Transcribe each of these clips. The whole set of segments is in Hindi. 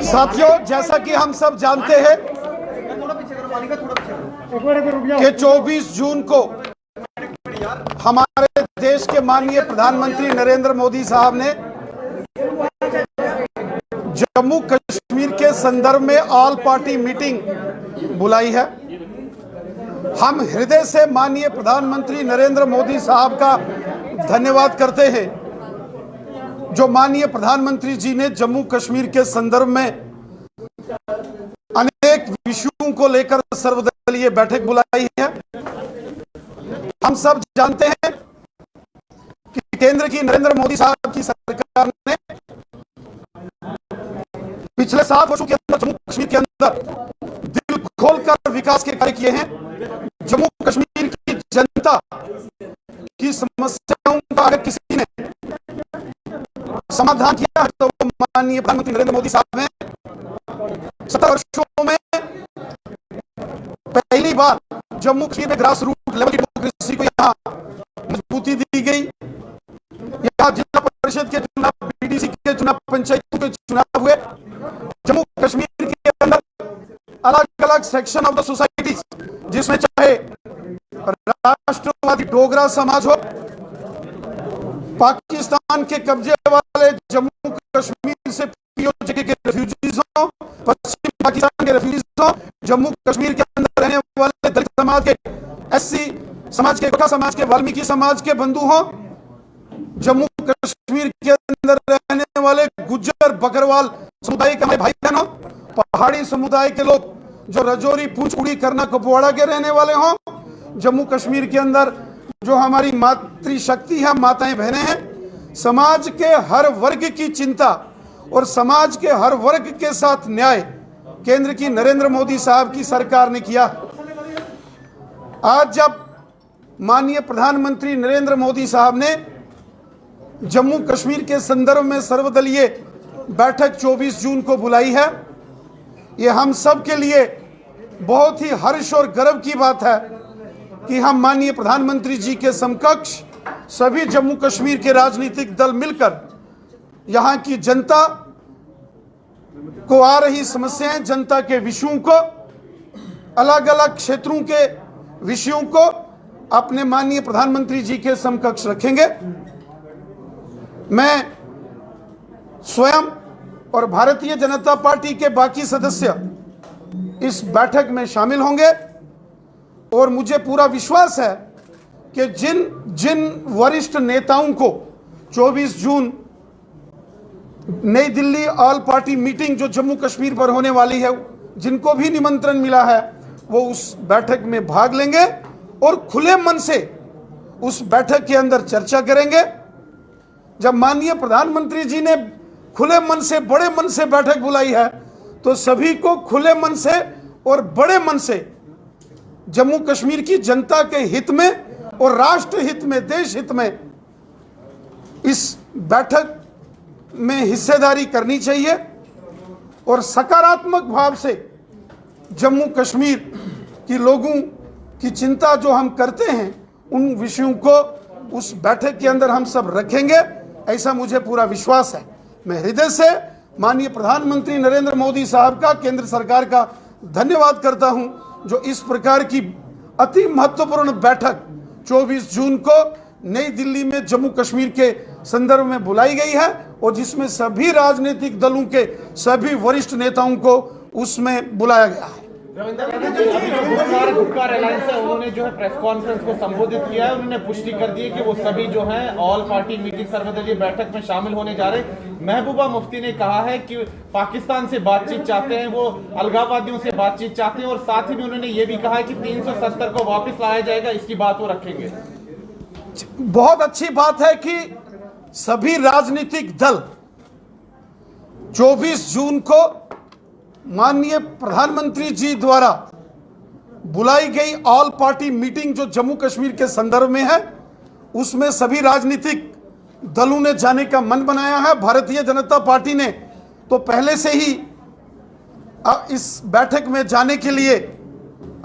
साथियों, जैसा कि हम सब जानते हैं कि 24 जून को हमारे देश के माननीय प्रधानमंत्री नरेंद्र मोदी साहब ने जम्मू कश्मीर के संदर्भ में ऑल पार्टी मीटिंग बुलाई है। हम हृदय से माननीय प्रधानमंत्री नरेंद्र मोदी साहब का धन्यवाद करते हैं, जो माननीय प्रधानमंत्री जी ने जम्मू कश्मीर के संदर्भ में अनेक विषयों को लेकर सर्वदलीय बैठक बुलाई है। हम सब जानते हैं कि केंद्र की नरेंद्र मोदी साहब की सरकार ने पिछले 7 वर्षों के अंदर जम्मू कश्मीर के अंदर दिल खोलकर विकास के कार्य किए हैं। जम्मू कश्मीर की जनता की समस्याओं का अगर किसी ने समाधान किया है तो माननीय प्रधानमंत्री नरेंद्र मोदी साहब ने 70 वर्षों में पहली बार जम्मू कश्मीर में ग्रास रूट लेवल की डेमोक्रेसी को यहां मजबूती दी गई। यहां जिला परिषद के चुनाव, बीडीसी के चुनाव, पंचायतों के चुनाव हुए। जम्मू कश्मीर के अंदर अलग अलग सेक्शन ऑफ द सोसाइटीज, जिसमें चाहे राष्ट्रवादी डोगरा समाज हो, पाकिस्तान के कब्जे वाले जम्मू कश्मीर से पीओके के रेफ्यूजीज हो, पश्चिम पाकिस्तान के रेफ्यूजीज हो, जम्मू कश्मीर के अंदर रहने वाले दलित समाज के, एससी समाज के, गोरखा समाज के, वाल्मीकि समाज के बंधु हो, जम्मू कश्मीर के अंदर रहने वाले गुज्जर बकरवाल समुदाय के हमारे भाई बहन हो, पहाड़ी समुदाय के लोग जो रजौरी, पूंछ, उड़ी, करना, कुपवाड़ा के रहने वाले हों, जम्मू कश्मीर के अंदर जो हमारी मातृशक्ति है, माताएं बहनें हैं, समाज के हर वर्ग की चिंता और समाज के हर वर्ग के साथ न्याय केंद्र की नरेंद्र मोदी साहब की सरकार ने किया। आज जब माननीय प्रधानमंत्री नरेंद्र मोदी साहब ने जम्मू कश्मीर के संदर्भ में सर्वदलीय बैठक 24 जून को बुलाई है, ये हम सब के लिए बहुत ही हर्ष और गर्व की बात है कि हम माननीय प्रधानमंत्री जी के समकक्ष सभी जम्मू कश्मीर के राजनीतिक दल मिलकर यहाँ की जनता को आ रही समस्याएं, जनता के विषयों को, अलग अलग क्षेत्रों के विषयों को अपने माननीय प्रधानमंत्री जी के समकक्ष रखेंगे। मैं स्वयं और भारतीय जनता पार्टी के बाकी सदस्य इस बैठक में शामिल होंगे और मुझे पूरा विश्वास है कि जिन वरिष्ठ नेताओं को 24 जून नई दिल्ली ऑल पार्टी मीटिंग जो जम्मू कश्मीर पर होने वाली है, जिनको भी निमंत्रण मिला है, वो उस बैठक में भाग लेंगे और खुले मन से उस बैठक के अंदर चर्चा करेंगे। जब माननीय प्रधानमंत्री जी ने खुले मन से, बड़े मन से बैठक बुलाई है, तो सभी को खुले मन से और बड़े मन से जम्मू कश्मीर की जनता के हित में और राष्ट्र हित में, देश हित में इस बैठक में हिस्सेदारी करनी चाहिए और सकारात्मक भाव से जम्मू कश्मीर की लोगों की चिंता जो हम करते हैं, उन विषयों को उस बैठक के अंदर हम सब रखेंगे, ऐसा मुझे पूरा विश्वास है। मैं हृदय से माननीय प्रधानमंत्री नरेंद्र मोदी साहब का, केंद्र सरकार का धन्यवाद करता हूं, जो इस प्रकार की अति महत्वपूर्ण बैठक 24 जून को नई दिल्ली में जम्मू कश्मीर के संदर्भ में बुलाई गई है और जिसमें सभी राजनीतिक दलों के सभी वरिष्ठ नेताओं को उसमें बुलाया गया है। उन्होंने जो है प्रेस कॉन्फ्रेंस को संबोधित किया है, उन्होंने पुष्टि कर दी है कि वो सभी जो हैं ऑल पार्टी मीटिंग, सर्वदलीय बैठक में शामिल होने जा रहे हैं। महबूबा मुफ्ती ने कहा है कि पाकिस्तान से बातचीत चाहते हैं, वो अलगाववादियों से बातचीत चाहते हैं और साथ ही में उन्होंने ये भी कहा है कि 370 को वापस लाया जाएगा, इसकी बात वो रखेंगे। बहुत अच्छी बात है कि सभी राजनीतिक दल 24 जून को माननीय प्रधानमंत्री जी द्वारा बुलाई गई ऑल पार्टी मीटिंग जो जम्मू कश्मीर के संदर्भ में है, उसमें सभी राजनीतिक दलों ने जाने का मन बनाया है। भारतीय जनता पार्टी ने तो पहले से ही इस बैठक में जाने के लिए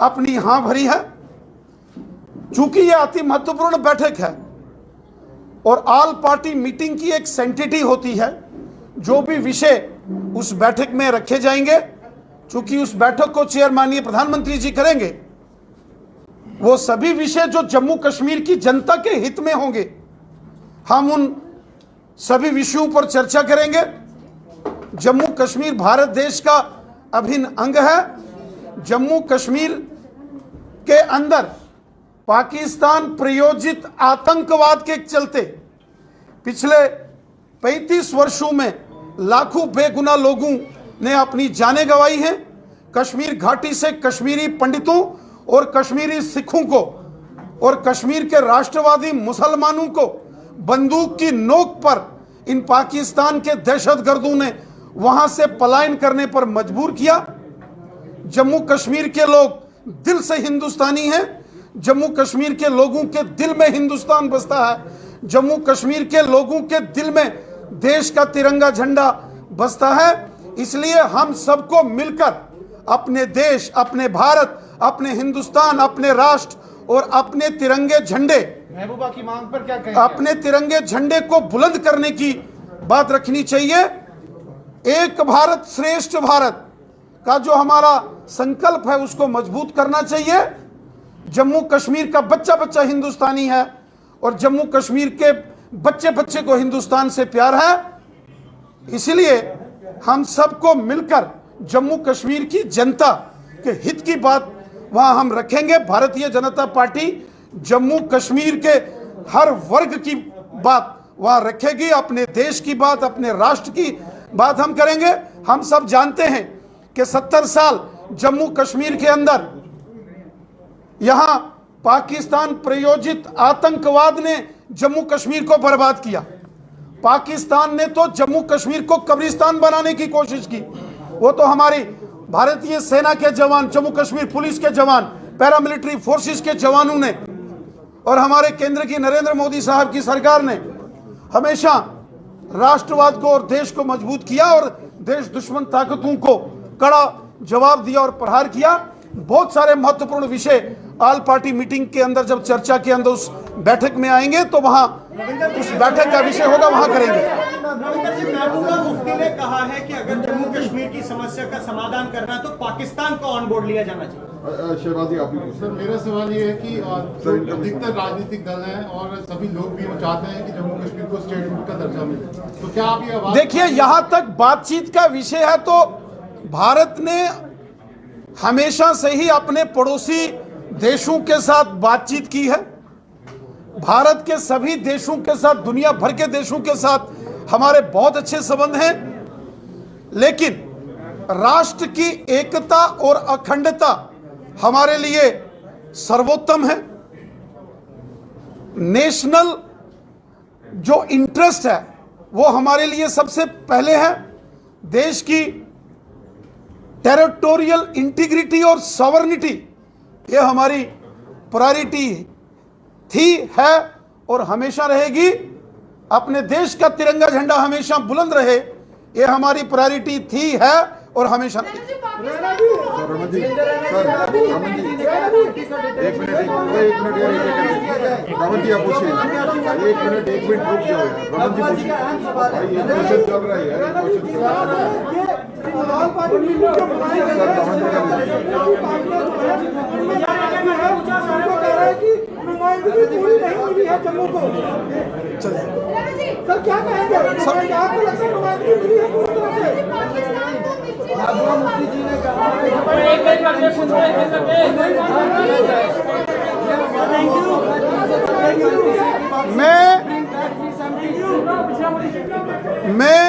अपनी हां भरी है। चूंकि यह अति महत्वपूर्ण बैठक है और ऑल पार्टी मीटिंग की एक सेंटिटी होती है, जो भी विषय उस बैठक में रखे जाएंगे। चूंकि उस बैठक को चेयर माननीय प्रधानमंत्री जी करेंगे, वो सभी विषय जो जम्मू कश्मीर की जनता के हित में होंगे, हम उन सभी विषयों पर चर्चा करेंगे। जम्मू कश्मीर भारत देश का अभिन्न अंग है। जम्मू कश्मीर के अंदर पाकिस्तान प्रायोजित आतंकवाद के चलते पिछले 35 वर्षों में लाखों बेगुनाह लोगों ने अपनी जानें गंवाई हैं। कश्मीर घाटी से कश्मीरी पंडितों और कश्मीरी सिखों को और कश्मीर के राष्ट्रवादी मुसलमानों को बंदूक की नोक पर इन पाकिस्तान के दहशतगर्दों ने वहां से पलायन करने पर मजबूर किया। जम्मू कश्मीर के लोग दिल से हिंदुस्तानी हैं। जम्मू कश्मीर के लोगों के दिल में हिंदुस्तान बसता है। जम्मू कश्मीर के लोगों के दिल में देश का तिरंगा झंडा बसता है। इसलिए हम सबको मिलकर अपने देश, अपने भारत, अपने हिंदुस्तान, अपने राष्ट्र और अपने तिरंगे झंडे, महबूबा की मांग पर क्या कहेंगे? अपने तिरंगे झंडे को बुलंद करने की बात रखनी चाहिए। एक भारत श्रेष्ठ भारत का जो हमारा संकल्प है उसको मजबूत करना चाहिए। जम्मू कश्मीर का बच्चा बच्चा हिंदुस्तानी है और जम्मू कश्मीर के बच्चे बच्चे को हिंदुस्तान से प्यार है। इसलिए हम सबको मिलकर जम्मू कश्मीर की जनता के हित की बात वहां हम रखेंगे। भारतीय जनता पार्टी जम्मू कश्मीर के हर वर्ग की बात वहां रखेगी। अपने देश की बात, अपने राष्ट्र की बात हम करेंगे। हम सब जानते हैं कि 70 साल जम्मू कश्मीर के अंदर यहां पाकिस्तान प्रायोजित आतंकवाद ने जम्मू कश्मीर को बर्बाद किया। पाकिस्तान ने तो जम्मू कश्मीर को कब्रिस्तान बनाने की कोशिश की। वो तो हमारी भारतीय सेना के जवान, जम्मू कश्मीर पुलिस के जवान, पैरामिलिट्री फोर्सेस के जवानों ने और हमारे केंद्र की नरेंद्र मोदी साहब की सरकार ने हमेशा राष्ट्रवाद को और देश को मजबूत किया और देश दुश्मन ताकतों को कड़ा जवाब दिया और प्रहार किया। बहुत सारे महत्वपूर्ण विषय ऑल पार्टी मीटिंग के अंदर जब चर्चा के अंदर उस बैठक में आएंगे तो वहां उस बैठक का विषय होगा, वहां करेंगे। रविंदर जी, महबूबा मुफ्ती ने कहा है कि अगर जम्मू कश्मीर की समस्या का समाधान करना है तो पाकिस्तान को ऑन बोर्ड लिया जाना चाहिए। शहबाजी, आप ही सर, मेरा सवाल ये है कि अधिकतर राजनीतिक दल हैं और सभी लोग भी चाहते हैं कि जम्मू कश्मीर को स्टेटहुड का दर्जा मिले, तो क्या आप ये आवाज देखिए, यहां तक बातचीत का विषय है तो भारत ने हमेशा से ही अपने पड़ोसी देशों के साथ बातचीत की है। भारत के सभी देशों के साथ, दुनिया भर के देशों के साथ हमारे बहुत अच्छे संबंध हैं। लेकिन राष्ट्र की एकता और अखंडता हमारे लिए सर्वोत्तम है। नेशनल जो इंटरेस्ट है वो हमारे लिए सबसे पहले है। देश की टेरिटोरियल इंटीग्रिटी और सॉवरेनिटी ये हमारी प्रायोरिटी थी, है और हमेशा रहेगी। अपने देश का तिरंगा झंडा हमेशा बुलंद रहे, ये हमारी प्रायोरिटी थी, है और हमेशा रहेगी। रमन जी, सर, रमन जी, एक मिनट रमन जी, आप पूछिए। एक मिनट रुक जाओ यार। रमन जी पूछिए भाई, ये क्वेश्चन चल रहा है यार, क्वेश्चन चल रहा है। सर क्या कहेंगे? आपको लगता है नुमाइंदगी मिली है पूरी तरह से? मुफ्ती जी ने कहा मैं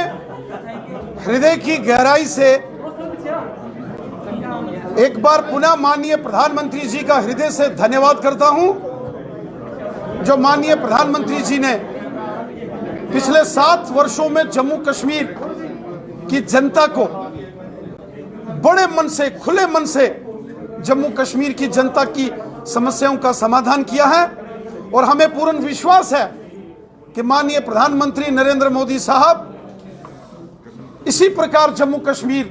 हृदय की गहराई से एक बार पुनः माननीय प्रधानमंत्री जी का हृदय से धन्यवाद करता हूं, जो माननीय प्रधानमंत्री जी ने पिछले 7 वर्षों में जम्मू कश्मीर की जनता को बड़े मन से, खुले मन से जम्मू कश्मीर की जनता की समस्याओं का समाधान किया है। और हमें पूर्ण विश्वास है कि माननीय प्रधानमंत्री नरेंद्र मोदी साहब इसी प्रकार जम्मू कश्मीर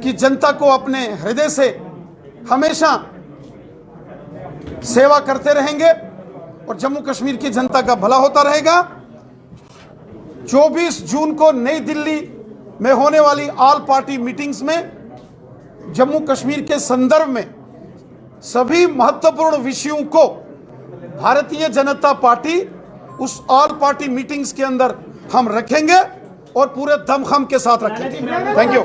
की जनता को अपने हृदय से हमेशा सेवा करते रहेंगे और जम्मू कश्मीर की जनता का भला होता रहेगा। 24 जून को नई दिल्ली में होने वाली ऑल पार्टी मीटिंग्स में जम्मू कश्मीर के संदर्भ में सभी महत्वपूर्ण विषयों को भारतीय जनता पार्टी उस ऑल पार्टी मीटिंग्स के अंदर हम रखेंगे और पूरे दमखम के साथ रखेंगे। Thank you.